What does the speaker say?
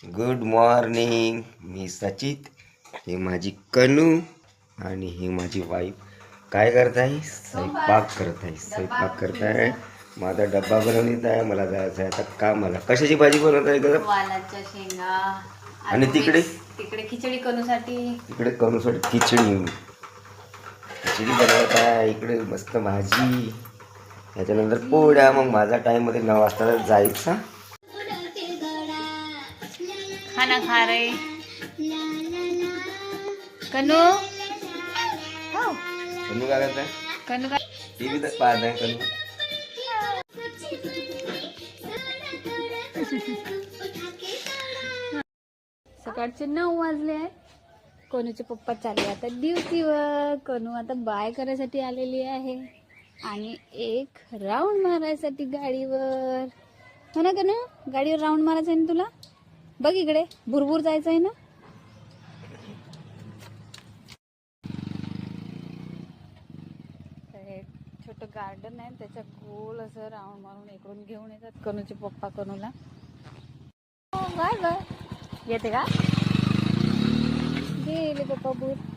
Good morning. मी सचित, हे माझी कनू आणि ही माझी वाईफ. काय करत आहे? स्वयंपाक करत आहे. माझा डब्बा बनवण्यात आहे. मला जायचं आहे आता कामाला. कशाची भाजी बनवत आहे का? वालाच्या शेंगा. आणि तिकडे खिचडी करूसाठी. इकडे करूसाठी खिचडी बनवत आहे. इकडे मस्त भाजी, त्याच्यानंतर पोळ्या. मग माझा टाइम मध्ये 9 वाजता जायचा. खाना खा रे कनू. कनू काय करत आहे? कनू काय टीव्ही तर पाहत आहे कनू. सकाळचे 9 वाजले आहे. कनूचे पप्पा चालले आता ड्युटीवर. कनू आता बाय करायसाठी आलेली आहे आणि एक राऊंड मारायसाठी गाडीवर. हो ना कनू? गाडीवर राऊंड मारायचं आहे ना तुला? बघ इकडे, भुरभुर जायचं आहे ना. छोटं गार्डन आहे, त्याच्या गोल असं राऊंड मारून इकडून घेऊन येतात कनूचे पप्पा कनूला. Bye bye. येते का? गेले पप्पा भूत.